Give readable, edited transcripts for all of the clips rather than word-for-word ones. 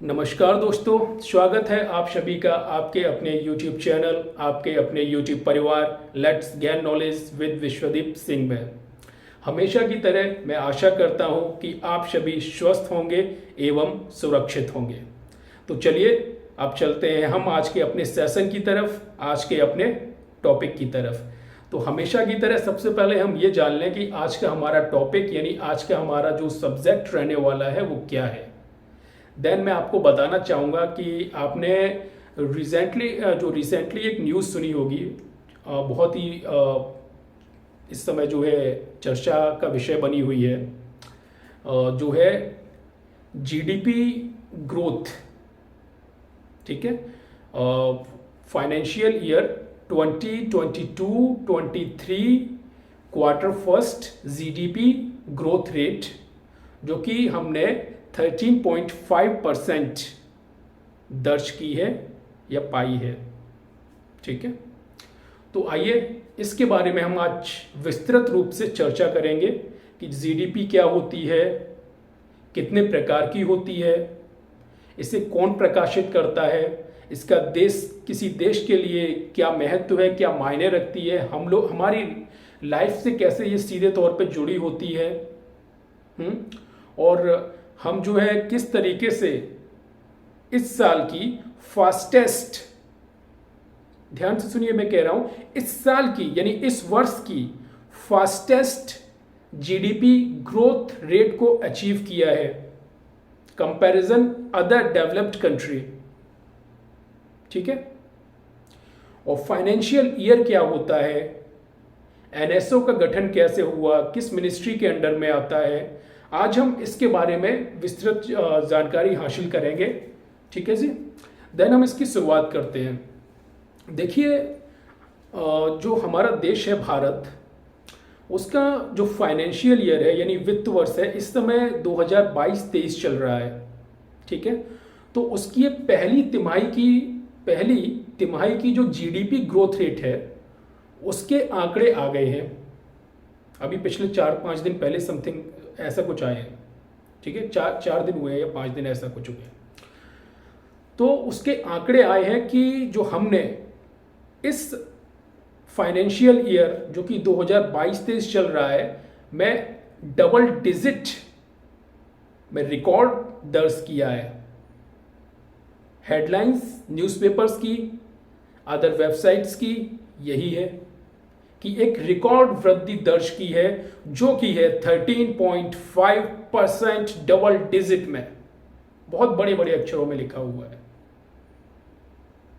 नमस्कार दोस्तों, स्वागत है आप सभी का आपके अपने YouTube चैनल, आपके अपने YouTube परिवार let's gain knowledge with Vishwadeep Singh में। हमेशा की तरह मैं आशा करता हूं कि आप सभी स्वस्थ होंगे एवं सुरक्षित होंगे। तो चलिए अब चलते हैं हम आज के अपने सेशन की तरफ, आज के अपने टॉपिक की तरफ। तो हमेशा की तरह सबसे पहले हम ये जान लें कि आज का हमारा टॉपिक यानी आज का हमारा जो सब्जेक्ट रहने वाला है वो क्या है। देन मैं आपको बताना चाहूँगा कि आपने रिसेंटली एक न्यूज़ सुनी होगी, बहुत ही इस समय जो है चर्चा का विषय बनी हुई है, जो है जीडीपी ग्रोथ। ठीक है, financial year 2022-23 quarter first GDP growth rate जो कि हमने 13.5% दर्ज की है या पाई है। ठीक है, तो आइए इसके बारे में हम आज विस्तृत रूप से चर्चा करेंगे कि जीडीपी क्या होती है, कितने प्रकार की होती है, इसे कौन प्रकाशित करता है, इसका किसी देश के लिए क्या महत्व है, क्या मायने रखती है, हम लोग हमारी लाइफ से कैसे ये सीधे तौर पे जुड़ी होती है, और हम जो है किस तरीके से इस साल की फास्टेस्ट, ध्यान से सुनिए मैं कह रहा हूं, इस साल की यानी इस वर्ष की फास्टेस्ट जीडीपी ग्रोथ रेट को अचीव किया है कंपैरिजन अदर डेवलप्ड कंट्री। ठीक है, और फाइनेंशियल ईयर क्या होता है, एनएसओ का गठन कैसे हुआ, किस मिनिस्ट्री के अंडर में आता है, आज हम इसके बारे में विस्तृत जानकारी हासिल करेंगे। ठीक है जी, देन हम इसकी शुरुआत करते हैं। देखिए, जो हमारा देश है भारत, उसका जो फाइनेंशियल ईयर है यानी वित्त वर्ष है, इस समय 2022-23 चल रहा है। ठीक है, तो उसकी पहली तिमाही की जो जीडीपी ग्रोथ रेट है उसके आंकड़े आ गए हैं। अभी पिछले 4-5 दिन पहले समथिंग ऐसा कुछ आए हैं। ठीक है, 4 दिन हुए हैं या 5 दिन ऐसा कुछ हुए। तो उसके आंकड़े आए हैं कि जो हमने इस फाइनेंशियल ईयर जो कि 2022-23 चल रहा है में डबल डिजिट में रिकॉर्ड दर्ज किया है। हेडलाइंस न्यूज़पेपर्स की, अदर वेबसाइट्स की यही है कि एक रिकॉर्ड वृद्धि दर्ज की है जो कि है 13.5% डबल डिजिट में, बहुत बड़े बड़े अक्षरों में लिखा हुआ है।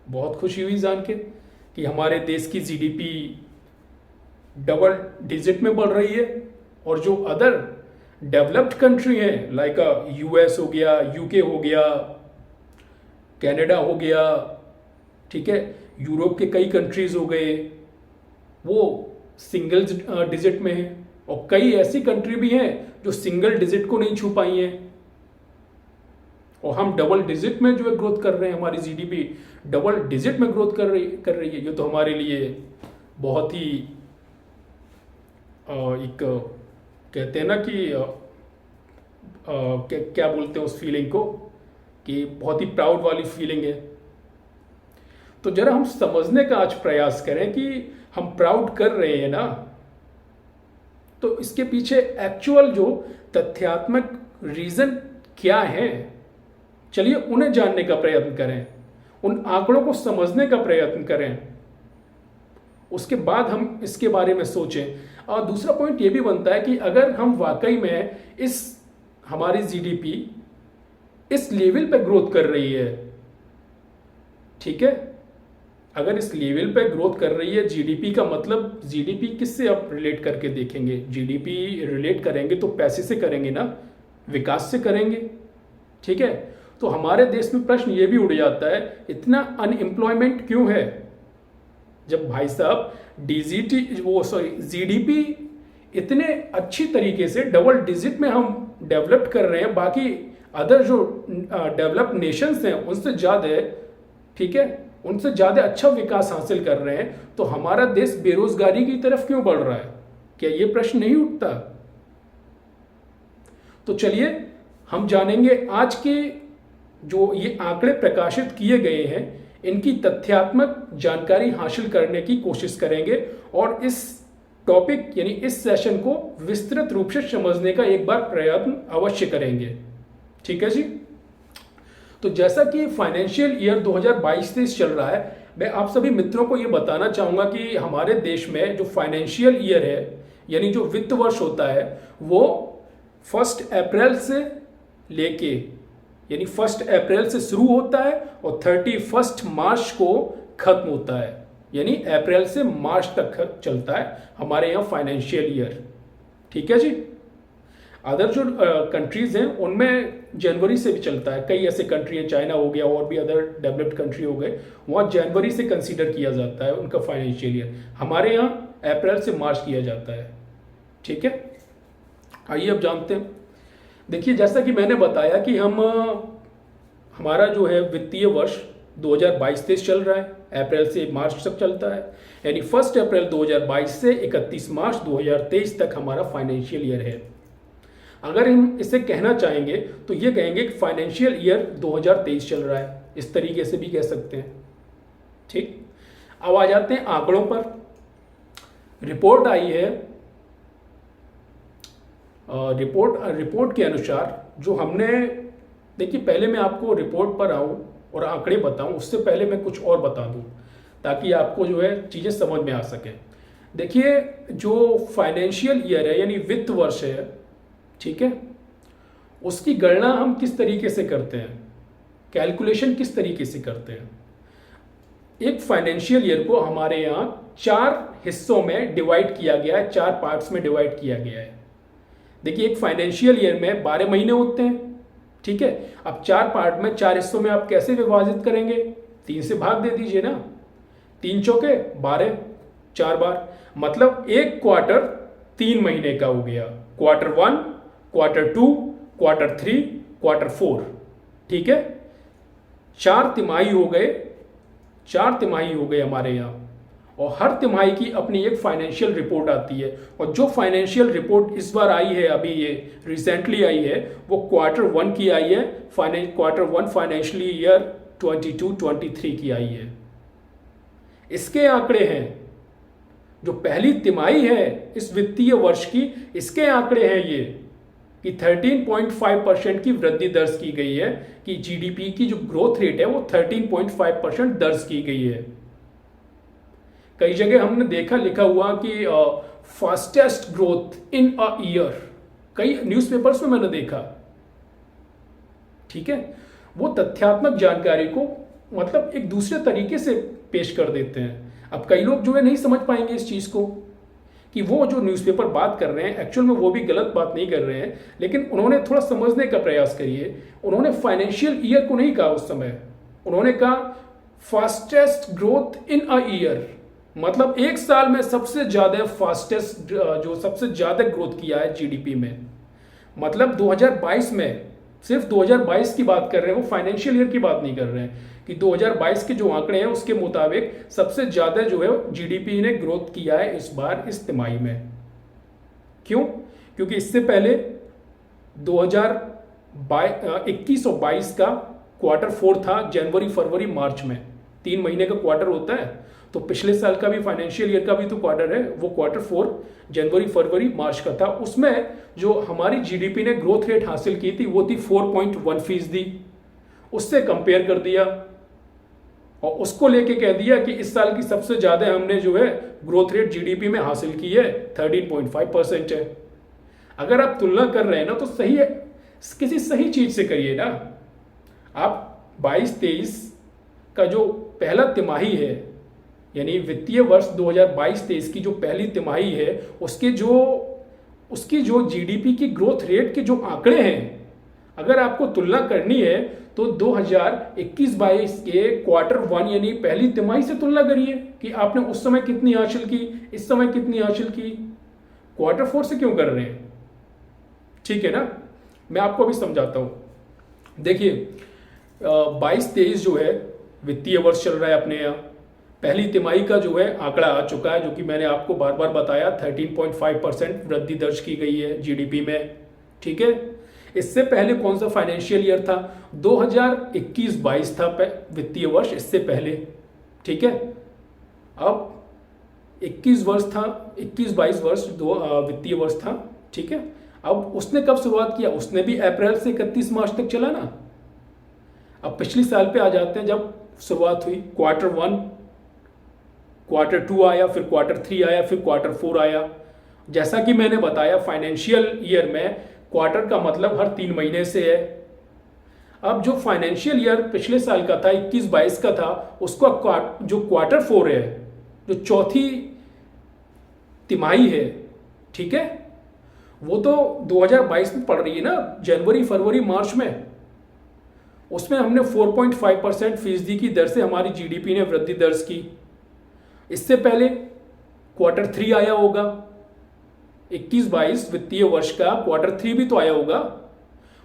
बहुत खुशी हुई जान के कि हमारे देश की जीडीपी डबल डिजिट में बढ़ रही है, और जो अदर डेवलप्ड कंट्री हैं लाइक यूएस हो गया, यूके हो गया, कनाडा हो गया, ठीक है, यूरोप के कई कंट्रीज हो गए, वो सिंगल डिजिट में है, और कई ऐसी कंट्री भी हैं जो सिंगल डिजिट को नहीं छू पाई हैं, और हम डबल डिजिट में जो है ग्रोथ कर रहे हैं। हमारी जीडीपी डबल डिजिट में ग्रोथ कर रही है। ये तो हमारे लिए बहुत ही एक कहते हैं ना कि क्या बोलते हैं उस फीलिंग को, कि बहुत ही प्राउड वाली फीलिंग है। तो जरा हम समझने का आज प्रयास करें कि हम प्राउड कर रहे हैं ना, तो इसके पीछे एक्चुअल जो तथ्यात्मक रीजन क्या है, चलिए उन्हें जानने का प्रयत्न करें, उन आंकड़ों को समझने का प्रयत्न करें, उसके बाद हम इसके बारे में सोचें। और दूसरा पॉइंट ये भी बनता है कि अगर हम वाकई में हमारी जीडीपी इस लेवल पे ग्रोथ कर रही है, ठीक है, अगर इस लेवल पे ग्रोथ कर रही है, जीडीपी का मतलब जीडीपी किससे आप रिलेट करके देखेंगे, जीडीपी रिलेट करेंगे तो पैसे से करेंगे ना, विकास से करेंगे। ठीक है, तो हमारे देश में प्रश्न ये भी उड़ जाता है, इतना अनएम्प्लॉयमेंट क्यों है, जब भाई साहब जीडीपी इतने अच्छी तरीके से डबल डिजिट में हम डेवलप कर रहे हैं, बाकी अदर जो डेवलप्ड नेशंस हैं उनसे ज़्यादा, ठीक है, उनसे ज़्यादा अच्छा विकास हासिल कर रहे हैं, तो हमारा देश बेरोजगारी की तरफ क्यों बढ़ रहा है? क्या ये प्रश्न नहीं उठता? तो चलिए हम जानेंगे आज के जो ये आंकड़े प्रकाशित किए गए हैं इनकी तथ्यात्मक जानकारी हासिल करने की कोशिश करेंगे और इस टॉपिक यानी इस सेशन को विस्तृत रूप से समझने का एक बार प्रयत्न अवश्य करेंगे। ठीक है जी। तो जैसा कि फाइनेंशियल ईयर 2022-23 चल रहा है, मैं आप सभी मित्रों को ये बताना चाहूँगा कि हमारे देश में जो फाइनेंशियल ईयर है यानी जो वित्त वर्ष होता है वो 1 अप्रैल से लेके यानी 1 अप्रैल से शुरू होता है और 31 मार्च को खत्म होता है, यानी अप्रैल से मार्च तक चलता है हमारे यहाँ फाइनेंशियल ईयर। ठीक है जी। अदर जो कंट्रीज हैं उनमें जनवरी से भी चलता है। कई ऐसे कंट्री है, चाइना हो गया और भी अदर डेवलप्ड कंट्री हो गए, वहाँ जनवरी से कंसीडर किया जाता है उनका फाइनेंशियल ईयर। हमारे यहाँ अप्रैल से मार्च किया जाता है। ठीक है, आइए अब जानते हैं। देखिए, जैसा कि मैंने बताया कि हमारा जो है वित्तीय वर्ष 2022-23 चल रहा है, अप्रैल से मार्च तक चलता है, यानी 1 अप्रैल 2022 से 31 मार्च 2023 तक हमारा फाइनेंशियल ईयर है। अगर हम इसे कहना चाहेंगे तो ये कहेंगे कि फाइनेंशियल ईयर 2023 चल रहा है, इस तरीके से भी कह सकते हैं। ठीक, अब आ जाते हैं आंकड़ों पर। रिपोर्ट आई है, रिपोर्ट के अनुसार जो हमने, देखिए पहले मैं आपको रिपोर्ट पर आऊँ और आंकड़े बताऊं, उससे पहले मैं कुछ और बता दूं ताकि आपको जो है चीज़ें समझ में आ सके। देखिए, जो फाइनेंशियल ईयर है यानी वित्त वर्ष है, ठीक है, उसकी गणना हम किस तरीके से करते हैं, कैलकुलेशन किस तरीके से करते हैं। एक फाइनेंशियल ईयर को हमारे यहाँ 4 हिस्सों में डिवाइड किया गया है, 4 पार्ट्स में डिवाइड किया गया है। देखिए, एक फाइनेंशियल ईयर में 12 महीने होते हैं। ठीक है, अब 4 पार्ट में 4 हिस्सों में आप कैसे विभाजित करेंगे, 3 से भाग दे दीजिए ना, 3 चौके 12, 4 बार, मतलब एक क्वार्टर 3 महीने का हो गया, क्वार्टर 1, क्वार्टर 2, क्वार्टर 3, क्वार्टर 4। ठीक है, 4 तिमाही हो गए, 4 तिमाही हो गए हमारे यहाँ, और हर तिमाही की अपनी एक फाइनेंशियल रिपोर्ट आती है। और जो फाइनेंशियल रिपोर्ट इस बार आई है, अभी ये रिसेंटली आई है, वो क्वार्टर 1 की आई है, क्वार्टर 1 फाइनेंशियल ईयर 22-23 की आई है। इसके आंकड़े हैं, जो पहली तिमाही है इस वित्तीय वर्ष की, इसके आंकड़े हैं ये कि 13.5% की वृद्धि दर्ज की गई है, कि जीडीपी की जो ग्रोथ रेट है वो 13.5% दर्ज की गई है। कई जगह हमने देखा लिखा हुआ कि fastest growth in a year, कई न्यूज़पेपर्स में मैंने देखा। ठीक है, वो तथ्यात्मक जानकारी को मतलब एक दूसरे तरीके से पेश कर देते हैं। अब कई लोग जो है नहीं समझ पाएंगे इस चीज़ को कि वो जो न्यूज़पेपर बात कर रहे हैं एक्चुअल में वो भी गलत बात नहीं कर रहे हैं, लेकिन उन्होंने थोड़ा समझने का प्रयास करिए। उन्होंने फाइनेंशियल ईयर को नहीं कहा उस समय, उन्होंने कहा fastest growth in a year, मतलब एक साल में सबसे ज्यादा फास्टेस्ट, जो सबसे ज्यादा ग्रोथ किया है जीडीपी में, मतलब 2022 में, सिर्फ 2022 की बात कर रहे हैं, वो फाइनेंशियल ईयर की बात नहीं कर रहे हैं, कि 2022 के जो आंकड़े हैं उसके मुताबिक सबसे ज्यादा जो है जीडीपी ने ग्रोथ किया है इस बार इस तिमाही में। क्यों? क्योंकि इससे पहले 2021 और 22 का क्वार्टर 4 था, जनवरी फरवरी मार्च में 3 महीने का क्वार्टर होता है, तो पिछले साल का भी फाइनेंशियल ईयर का भी तो क्वार्टर है, वो क्वार्टर 4 जनवरी फरवरी मार्च का था। उसमें जो हमारी जीडीपी ने ग्रोथ रेट हासिल की थी वो थी 4.1%। उससे कंपेयर कर दिया और उसको लेके कह दिया कि इस साल की सबसे ज्यादा हमने जो है ग्रोथ रेट जीडीपी में हासिल की है, 13.5% है। अगर आप तुलना कर रहे हैं ना तो सही है, किसी सही चीज से करिए ना। आप 22-23 का जो पहला तिमाही है, यानी वित्तीय वर्ष 2022-23 की जो पहली तिमाही है, उसकी जो जीडीपी की ग्रोथ रेट के जो आंकड़े हैं, अगर आपको तुलना करनी है तो 2021-22 के क्वार्टर 1 यानी पहली तिमाही से तुलना करिए कि आपने उस समय कितनी हासिल की, इस समय कितनी हासिल की। क्वार्टर 4 से क्यों कर रहे हैं? ठीक है ना, मैं आपको अभी समझाता हूं। देखिए, 22-23 जो है वित्तीय वर्ष चल रहा है अपने यहाँ, पहली तिमाही का जो है आंकड़ा आ चुका है, जो कि मैंने आपको बार बार बताया, 13.5% वृद्धि दर्ज की गई है जीडीपी में। ठीक है, इससे पहले कौन सा फाइनेंशियल ईयर था? 2021-22 था वित्तीय वर्ष, इससे पहले। ठीक है, अब 21 वर्ष था, 21-22 वर्ष दो वित्तीय वर्ष था। ठीक है, अब उसने कब शुरुआत किया? उसने भी अप्रैल से 31 मार्च तक चला ना। अब पिछले साल पे आ जाते हैं, जब शुरुआत हुई Q1, Q2 आया, फिर Q3 आया, फिर Q4 आया। जैसा कि मैंने बताया, फाइनेंशियल ईयर में क्वार्टर का मतलब हर 3 महीने से है। अब जो फाइनेंशियल ईयर पिछले साल का था, 21-22 का था, उसका जो Q4 है, जो चौथी तिमाही है, ठीक है, वो तो 2022 में पड़ रही है ना, जनवरी, फरवरी, मार्च में। उसमें हमने 4.5% फीसदी की दर से हमारी जीडीपी ने वृद्धि दर्ज की। इससे पहले Q3 आया होगा, 21-22 वित्तीय वर्ष का Q3 भी तो आया होगा,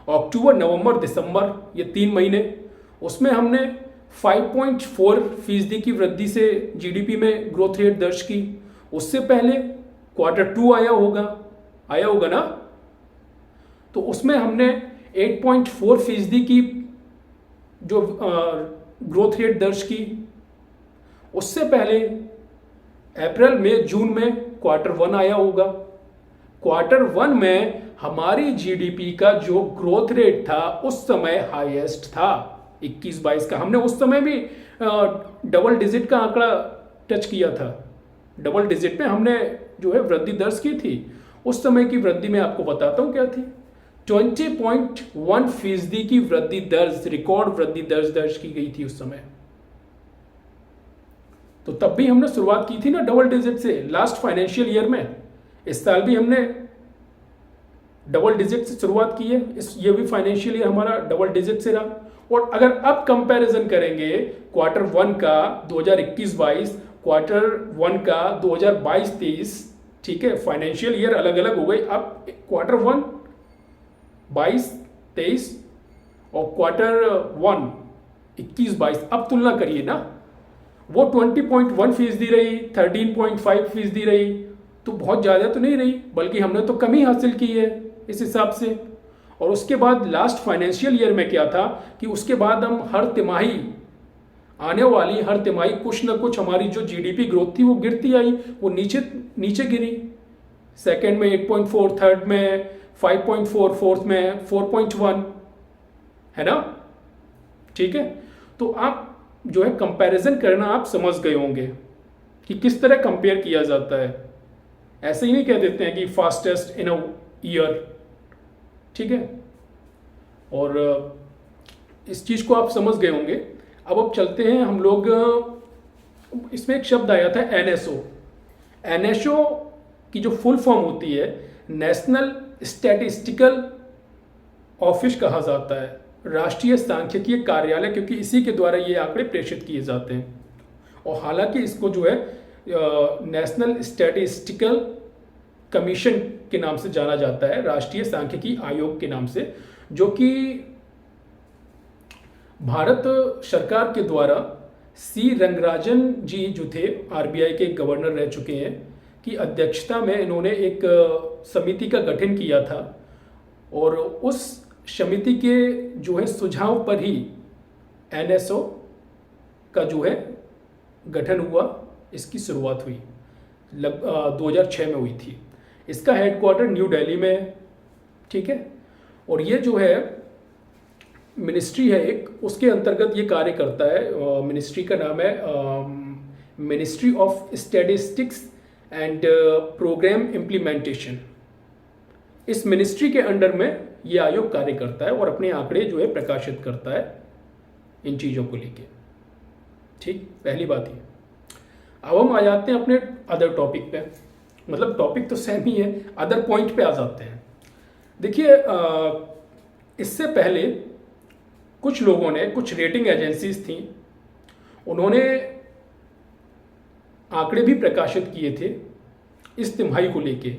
अक्टूबर, नवंबर, दिसंबर, ये 3 महीने। उसमें हमने 5.4% की वृद्धि से जीडीपी में ग्रोथ रेट दर्ज की। उससे पहले Q2 आया होगा ना, तो उसमें हमने 8.4% की जो ग्रोथ रेट दर्ज की। उससे पहले अप्रैल में, जून में Q1 आया होगा। Q1 में हमारी जीडीपी का जो ग्रोथ रेट था उस समय हाईएस्ट था, 21-22 का। हमने उस समय भी डबल डिजिट का आंकड़ा टच किया था, डबल डिजिट में हमने जो है वृद्धि दर्ज की थी। उस समय की वृद्धि मैं आपको बताता हूं क्या थी। 20.1% की वृद्धि दर्ज, रिकॉर्ड वृद्धि दर्ज की गई थी उस समय। तो तब भी हमने शुरुआत की थी ना डबल डिजिट से, लास्ट फाइनेंशियल ईयर में। इस साल भी हमने डबल डिजिट से शुरुआत की है, ये भी फाइनेंशियल ईयर हमारा डबल डिजिट से रहा। और अगर अब कंपैरिजन करेंगे Q1 का 2021-22, Q1 का 2022-23, ठीक है, फाइनेंशियल ईयर अलग अलग हो गई। अब Q1 22-23 और Q1 21-22, अब तुलना करिए ना, वो 20.1% रही, 13.5% रही, तो बहुत ज़्यादा तो नहीं रही, बल्कि हमने तो कमी हासिल की है इस हिसाब से। और उसके बाद लास्ट फाइनेंशियल ईयर में क्या था कि उसके बाद हम हर तिमाही, आने वाली हर तिमाही कुछ ना कुछ हमारी जो जीडीपी ग्रोथ थी वो गिरती आई, वो नीचे गिरी। सेकेंड में 8.4, थर्ड में 5.4, फोर्थ में 4.1, है ना। ठीक है, तो आप जो है कंपैरिजन करना आप समझ गए होंगे कि किस तरह कंपेयर किया जाता है। ऐसे ही नहीं कह देते हैं कि फास्टेस्ट इन अ ईयर, ठीक है। और इस चीज़ को आप समझ गए होंगे। अब चलते हैं हम लोग, इसमें एक शब्द आया था NSO। NSO की जो फुल फॉर्म होती है, नेशनल स्टैटिस्टिकल ऑफिस कहा जाता है, राष्ट्रीय सांख्यिकीय कार्यालय, क्योंकि इसी के द्वारा ये आंकड़े प्रेषित किए जाते हैं। और हालांकि इसको जो है नेशनल स्टैटिस्टिकल कमीशन के नाम से जाना जाता है, राष्ट्रीय सांख्यिकी आयोग के नाम से, जो कि भारत सरकार के द्वारा सी रंगराजन जी जो थे, RBI के गवर्नर रह चुके हैं, की अध्यक्षता में इन्होंने एक समिति का गठन किया था। और उस समिति के जो है सुझाव पर ही NSO का जो है गठन हुआ, इसकी शुरुआत हुई 2006 में हुई थी। इसका हेडक्वार्टर न्यू दिल्ली में है, ठीक है। और ये जो है मिनिस्ट्री है एक, उसके अंतर्गत ये कार्य करता है। मिनिस्ट्री का नाम है ministry of statistics and programme implementation. इस मिनिस्ट्री के अंडर में ये आयोग कार्य करता है और अपने आंकड़े जो है प्रकाशित करता है इन चीज़ों को लेके, ठीक। पहली बात ये। अब हम आ जाते हैं अपने अदर टॉपिक पे, मतलब टॉपिक तो सेम ही है, अदर पॉइंट पे आ जाते हैं। देखिए, इससे पहले कुछ लोगों ने, कुछ रेटिंग एजेंसीज थी, उन्होंने आंकड़े भी प्रकाशित किए थे इस तिमाही को लेके,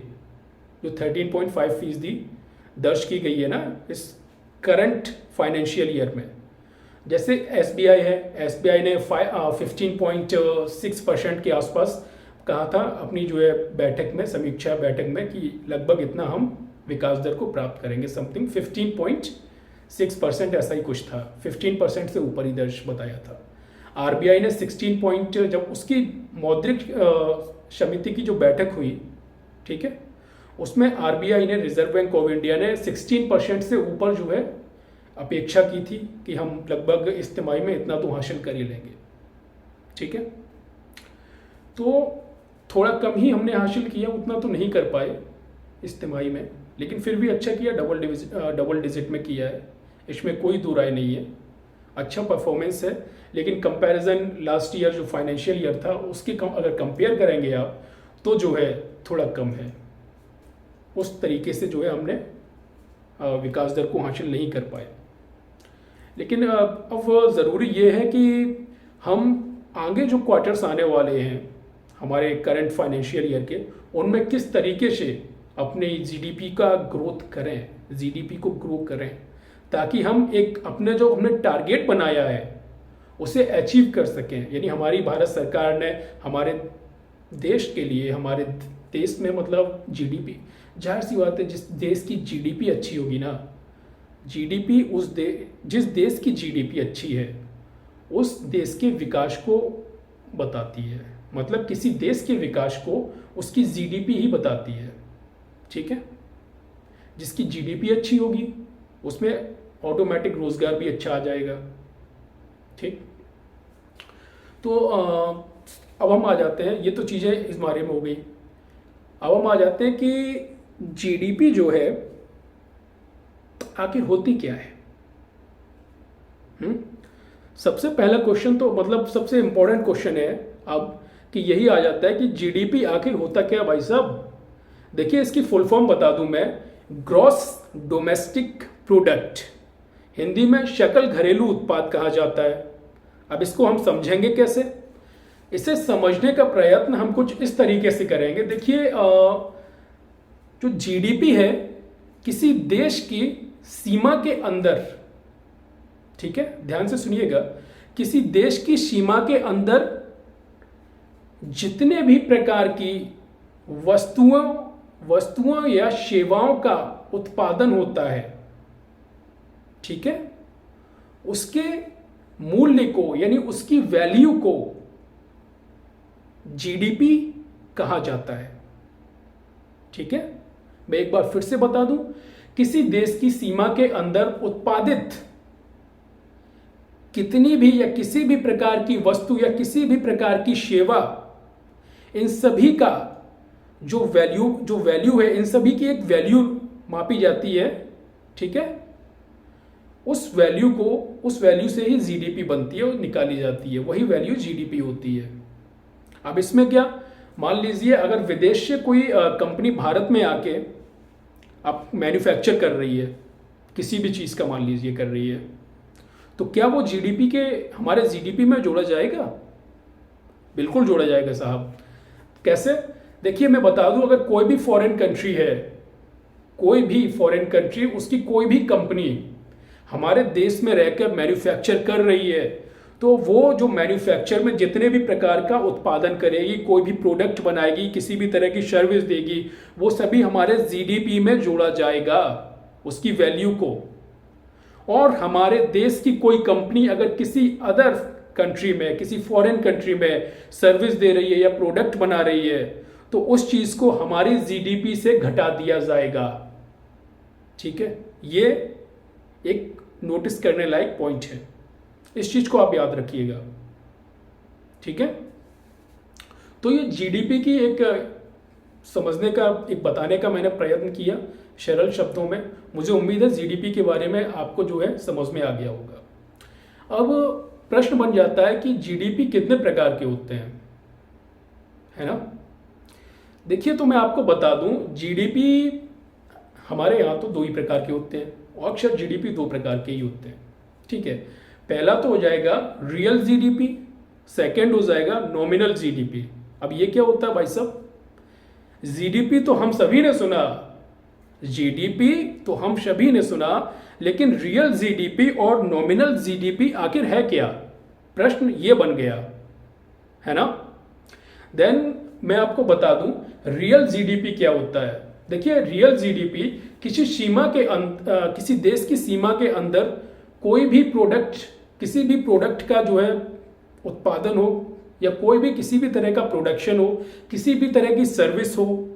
जो 13.5% दर्ज की गई है ना इस करंट फाइनेंशियल ईयर में। जैसे SBI है, SBI ने 15.6% के आसपास कहा था अपनी जो है बैठक में, समीक्षा बैठक में, कि लगभग इतना हम विकास दर को प्राप्त करेंगे। समथिंग 15.6% ऐसा ही कुछ था, 15% से ऊपर ही दर्ज बताया था। आरबीआई ने 16 पॉइंट, जब उसकी मौद्रिक समिति की जो बैठक हुई, ठीक है, उसमें आरबीआई ने, रिजर्व बैंक ऑफ इंडिया ने 16% से ऊपर जो है अपेक्षा की थी कि हम लगभग इस तिमाही में इतना तो हासिल कर ही लेंगे, ठीक है। तो थोड़ा कम ही हमने हासिल किया, उतना तो नहीं कर पाए इस तिमाही में, लेकिन फिर भी अच्छा किया, डबल डिजिट में किया है, इसमें कोई दो राय नहीं है, अच्छा परफॉर्मेंस है। लेकिन कंपैरिजन लास्ट ईयर जो फाइनेंशियल ईयर था उसके अगर कंपेयर करेंगे आप, तो जो है थोड़ा कम है। उस तरीके से जो है हमने विकास दर को हासिल नहीं कर पाए। लेकिन अब ज़रूरी ये है कि हम आगे जो क्वार्टर्स आने वाले हैं हमारे करंट फाइनेंशियल ईयर के, उनमें किस तरीके से अपने जीडीपी का ग्रोथ करें, जीडीपी को ग्रो करें, ताकि हम एक अपने जो हमने टारगेट बनाया है उसे अचीव कर सकें। यानी हमारी भारत सरकार ने हमारे देश के लिए, हमारे देश में मतलब जीडीपी, जाहिर सी बात है, जिस देश की जीडीपी अच्छी होगी ना, जीडीपी जिस देश की जीडीपी अच्छी है उस देश के विकास को बताती है। मतलब किसी देश के विकास को उसकी जीडीपी ही बताती है, ठीक है। जिसकी जीडीपी अच्छी होगी उसमें ऑटोमेटिक रोजगार भी अच्छा आ जाएगा, ठीक। तो अब हम आ जाते हैं, ये तो चीज़ें इस बारे में हो गई। अब हम आ जाते हैं कि जीडीपी जो है आखिर होती क्या है। सबसे पहला क्वेश्चन तो मतलब सबसे इंपॉर्टेंट क्वेश्चन है अब कि यही आ जाता है कि जीडीपी आखिर होता क्या भाई साहब। देखिए इसकी फुल फॉर्म बता दूं मैं, ग्रॉस डोमेस्टिक प्रोडक्ट, हिंदी में सकल घरेलू उत्पाद कहा जाता है। अब इसको हम समझेंगे कैसे, इसे समझने का प्रयत्न हम कुछ इस तरीके से करेंगे। देखिए जो जीडीपी है किसी देश की सीमा के अंदर, ठीक है, ध्यान से सुनिएगा, किसी देश की सीमा के अंदर जितने भी प्रकार की वस्तुओं या सेवाओं का उत्पादन होता है, ठीक है, उसके मूल्य को यानी उसकी वैल्यू को जीडीपी कहा जाता है, ठीक है। मैं एक बार फिर से बता दूं, किसी देश की सीमा के अंदर उत्पादित कितनी भी या किसी भी प्रकार की वस्तु या किसी भी प्रकार की सेवा, इन सभी का जो वैल्यू है, इन सभी की एक वैल्यू मापी जाती है, ठीक है। उस वैल्यू से ही जीडीपी बनती है और निकाली जाती है, वही वैल्यू जीडीपी होती है। अब इसमें क्या, मान लीजिए अगर विदेश से कोई कंपनी भारत में आके अब मैन्युफैक्चर कर रही है, किसी भी चीज़ का मान लीजिए कर रही है, तो क्या वो जीडीपी के हमारे जीडीपी में जोड़ा जाएगा? बिल्कुल जोड़ा जाएगा साहब। कैसे? देखिए मैं बता दूं, अगर कोई भी फॉरेन कंट्री है, कोई भी फॉरेन कंट्री, उसकी कोई भी कंपनी हमारे देश में रहकर मैन्युफैक्चर कर रही है, तो वो जो मैन्युफैक्चर में जितने भी प्रकार का उत्पादन करेगी, कोई भी प्रोडक्ट बनाएगी, किसी भी तरह की सर्विस देगी, वो सभी हमारे जीडीपी में जोड़ा जाएगा, उसकी वैल्यू को। और हमारे देश की कोई कंपनी अगर किसी अदर कंट्री में, किसी फॉरेन कंट्री में सर्विस दे रही है या प्रोडक्ट बना रही है, तो उस चीज को हमारी जीडीपी से घटा दिया जाएगा, ठीक है। ये एक नोटिस करने लायक पॉइंट है, इस चीज को आप याद रखिएगा, ठीक है। तो ये जीडीपी की एक समझने का, एक बताने का मैंने प्रयत्न किया सरल शब्दों में। मुझे उम्मीद है जीडीपी के बारे में आपको जो है समझ में आ गया होगा। अब प्रश्न बन जाता है कि जीडीपी कितने प्रकार के होते हैं, है ना। देखिए तो मैं आपको बता दूं, जीडीपी हमारे यहाँ तो दो ही प्रकार के होते हैं, और अक्सर जीडीपी दो प्रकार के ही होते हैं, ठीक है। पहला तो हो जाएगा रियल जीडीपी, सेकंड हो जाएगा नॉमिनल जीडीपी। अब ये क्या होता है भाई साहब? जीडीपी तो हम सभी ने सुना, जीडीपी तो हम सभी ने सुना, लेकिन रियल जीडीपी और नॉमिनल जीडीपी आखिर है क्या? प्रश्न ये बन गया, है ना। देन मैं आपको बता दूं रियल जीडीपी क्या होता है। देखिए रियल जीडीपी किसी सीमा के किसी देश की सीमा के अंदर कोई भी प्रोडक्ट, किसी भी प्रोडक्ट का जो है उत्पादन हो, या कोई भी किसी भी तरह का प्रोडक्शन हो, किसी भी तरह की सर्विस हो,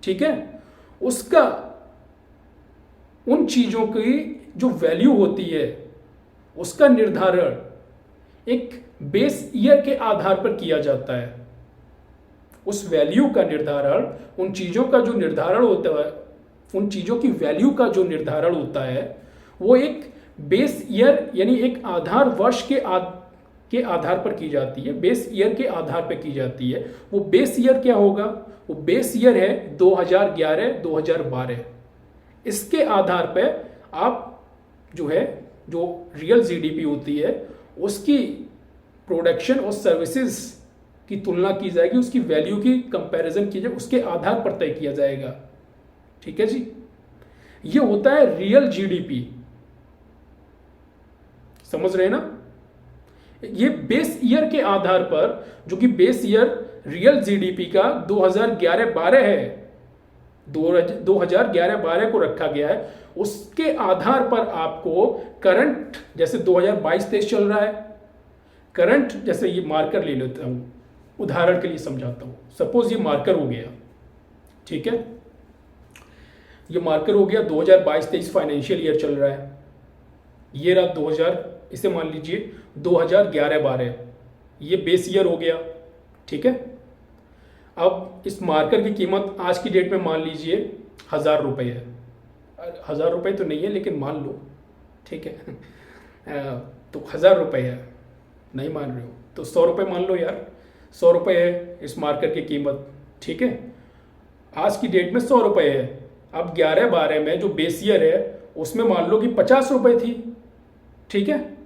ठीक है, उसका उन चीजों की जो वैल्यू होती है उसका निर्धारण एक बेस ईयर के आधार पर किया जाता है। उस वैल्यू का निर्धारण, उन चीजों का जो निर्धारण होता है, उन चीजों की वैल्यू का जो निर्धारण होता है वो एक बेस ईयर यानी एक आधार वर्ष के आधार पर की जाती है, बेस ईयर के आधार पर की जाती है। वो बेस ईयर क्या होगा? वो बेस ईयर है 2011-2012। इसके आधार पर आप जो है, जो रियल जीडीपी होती है उसकी प्रोडक्शन और सर्विसेज की तुलना की जाएगी, उसकी वैल्यू की कंपैरिजन की जाएगी, उसके आधार पर तय किया जाएगा। ठीक है जी, ये होता है रियल जीडीपी। समझ रहे हैं ना? ये बेस ईयर के आधार पर, जो कि बेस ईयर रियल जीडीपी का 2011-12 है, 2011-12 को रखा गया है, उसके आधार पर आपको करंट, जैसे 2022-23 चल रहा है, करंट, जैसे ये मार्कर ले लेता हूं, उदाहरण के लिए समझाता हूं। सपोज ये मार्कर हो गया, ठीक है, ये मार्कर हो गया, 2022-23 फाइनेंशियल ईयर चल रहा है, ये रहा 2000, इसे मान लीजिए 2011-12, ये बेस ईयर हो गया। ठीक है, अब इस मार्कर की कीमत आज की डेट में मान लीजिए 1000 रुपये है। 1000 रुपये तो नहीं है लेकिन मान लो, ठीक है, तो 1000 रुपये है, नहीं मान रहे हो तो 100 रुपये मान लो यार, 100 रुपये है इस मार्कर की कीमत। ठीक है, आज की डेट में 100 रुपये है। अब 11-12 में जो बेस ईयर है उसमें मान लो कि 50 रुपये थी। ठीक है,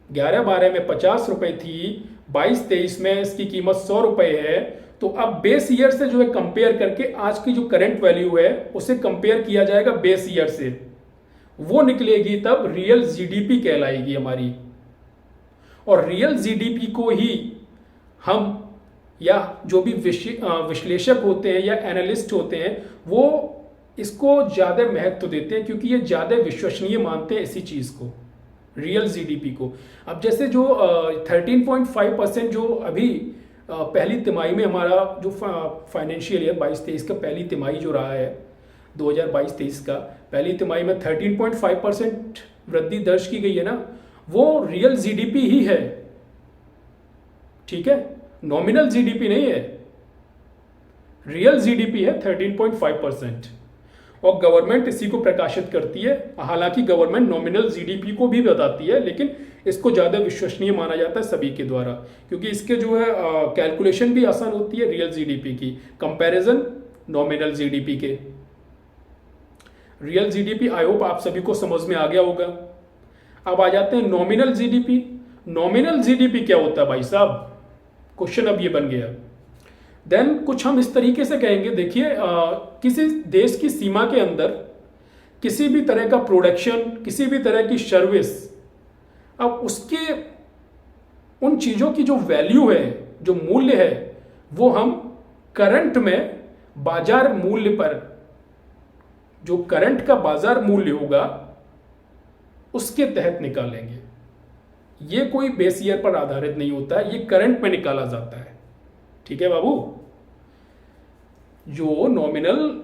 11-12 में 50 रुपये थी, 22-23 में इसकी कीमत 100 रुपये है। तो अब बेस ईयर से जो है कंपेयर करके आज की जो करंट वैल्यू है उसे कंपेयर किया जाएगा बेस ईयर से, वो निकलेगी, तब रियल जीडीपी कहलाएगी हमारी। और रियल जीडीपी को ही हम, या जो भी विश्लेषक होते हैं या एनालिस्ट होते हैं, वो इसको ज़्यादा महत्व देते हैं क्योंकि ये ज़्यादा विश्वसनीय मानते हैं इसी चीज़ को, रियल जीडीपी को। अब जैसे जो 13.5% जो अभी पहली तिमाही में हमारा जो फाइनेंशियल ईयर 22-23 का पहली तिमाही जो रहा है, 2022-23 का पहली तिमाही में 13.5% वृद्धि दर्ज की गई है ना, वो रियल जीडीपी ही है। ठीक है, नॉमिनल जीडीपी नहीं है, रियल जीडीपी है 13.5%। और गवर्नमेंट इसी को प्रकाशित करती है। हालांकि गवर्नमेंट नॉमिनल जीडीपी को भी बताती है, लेकिन इसको ज़्यादा विश्वसनीय माना जाता है सभी के द्वारा, क्योंकि इसके जो है कैलकुलेशन भी आसान होती है रियल जीडीपी की कंपैरिजन नॉमिनल जीडीपी के। रियल जीडीपी आई होप आप सभी को समझ में आ गया होगा। अब आ जाते हैं नॉमिनल जीडीपी। नॉमिनल जीडीपी क्या होता है भाई साहब? क्वेश्चन अब ये बन गया। देन कुछ हम इस तरीके से कहेंगे, देखिए किसी देश की सीमा के अंदर किसी भी तरह का प्रोडक्शन, किसी भी तरह की सर्विस, अब उसके उन चीज़ों की जो वैल्यू है, जो मूल्य है, वो हम करंट में बाजार मूल्य पर, जो करंट का बाजार मूल्य होगा उसके तहत निकालेंगे। ये कोई बेस ईयर पर आधारित नहीं होता है, ये करंट में निकाला जाता है। ठीक है बाबू, जो नॉमिनल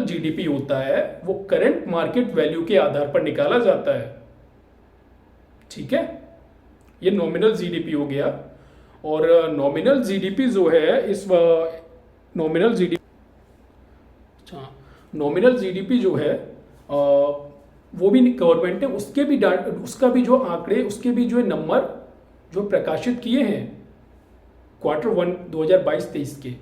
जीडीपी होता है वो करंट मार्केट वैल्यू के आधार पर निकाला जाता है। ठीक है, ये नॉमिनल जीडीपी हो गया। और नॉमिनल जीडीपी जो है, इस नॉमिनल जीडीपी जो है वो भी गवर्नमेंट ने उसका भी जो आंकड़े, उसके भी जो नंबर जो प्रकाशित किए हैं Q1 2022-23 के,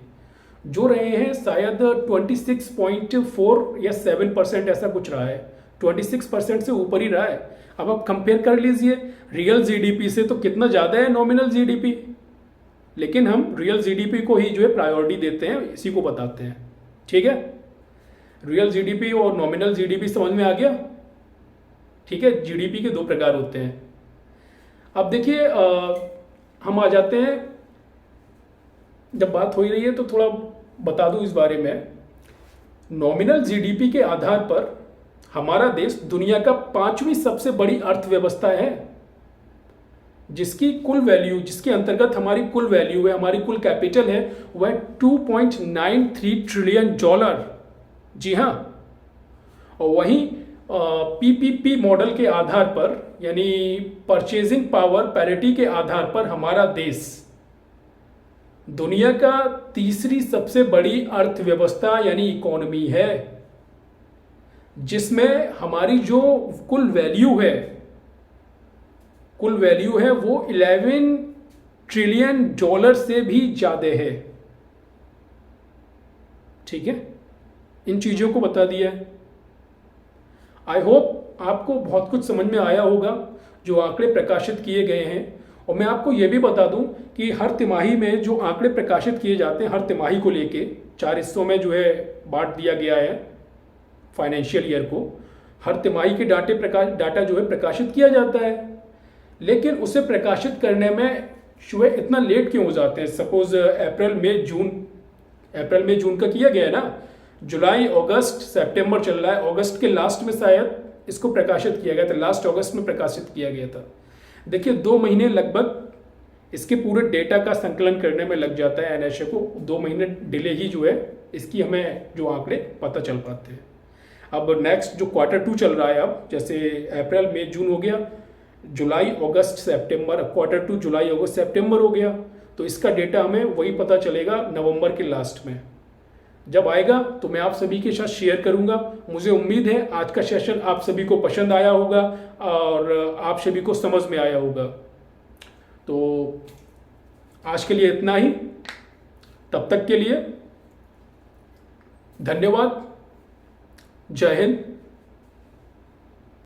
जो रहे हैं शायद 26.4 या 7% ऐसा कुछ रहा है, 26% से ऊपर ही रहा है। अब आप कंपेयर कर लीजिए रियल जीडीपी से, तो कितना ज़्यादा है नॉमिनल जीडीपी, लेकिन हम रियल जीडीपी को ही जो है प्रायोरिटी देते हैं, इसी को बताते हैं। ठीक है, रियल जीडीपी और नॉमिनल जीडीपी समझ में आ गया। ठीक है, जीडीपी के दो प्रकार होते हैं। अब देखिए हम आ जाते हैं, जब बात हो ही रही है तो थोड़ा बता दूं इस बारे में, नॉमिनल जीडीपी के आधार पर हमारा देश दुनिया का 5वीं सबसे बड़ी अर्थव्यवस्था है, जिसकी कुल वैल्यू, जिसके अंतर्गत हमारी कुल वैल्यू है, हमारी कुल कैपिटल है, वह $2.93 ट्रिलियन। जी हाँ। और वहीं पीपीपी मॉडल के आधार पर, यानी परचेजिंग पावर पैरिटी के आधार पर, हमारा देश दुनिया का तीसरी सबसे बड़ी अर्थव्यवस्था यानी इकोनॉमी है, जिसमें हमारी जो कुल वैल्यू है वो $11 ट्रिलियन से भी ज्यादा है। ठीक है, इन चीजों को बता दिया है। आई होप आपको बहुत कुछ समझ में आया होगा जो आंकड़े प्रकाशित किए गए हैं। और मैं आपको यह भी बता दूं कि हर तिमाही में जो आंकड़े प्रकाशित किए जाते हैं, हर तिमाही को लेके 4 हिस्सों में जो है बांट दिया गया है फाइनेंशियल ईयर को। हर तिमाही के डाटा जो है प्रकाशित किया जाता है, लेकिन उसे प्रकाशित करने में जो है इतना लेट क्यों हो जाते हैं। सपोज अप्रैल मई जून का किया गया है ना, जुलाई अगस्त सितंबर चल रहा है, अगस्त के लास्ट में शायद इसको प्रकाशित किया गया था, लास्ट अगस्त में प्रकाशित किया गया था। देखिए 2 महीने लगभग इसके पूरे डेटा का संकलन करने में लग जाता है एनएचए को। 2 महीने डिले ही जो है इसकी हमें जो आंकड़े पता चल पाते हैं। अब नेक्स्ट जो Q2 चल रहा है, अब जैसे अप्रैल मई जून हो गया, जुलाई अगस्त सितंबर, Q2 जुलाई अगस्त सितंबर हो गया, तो इसका डेटा हमें वही पता चलेगा नवंबर के लास्ट में। जब आएगा तो मैं आप सभी के साथ शेयर करूंगा। मुझे उम्मीद है आज का सेशन आप सभी को पसंद आया होगा और आप सभी को समझ में आया होगा। तो आज के लिए इतना ही, तब तक के लिए धन्यवाद। जय हिंद।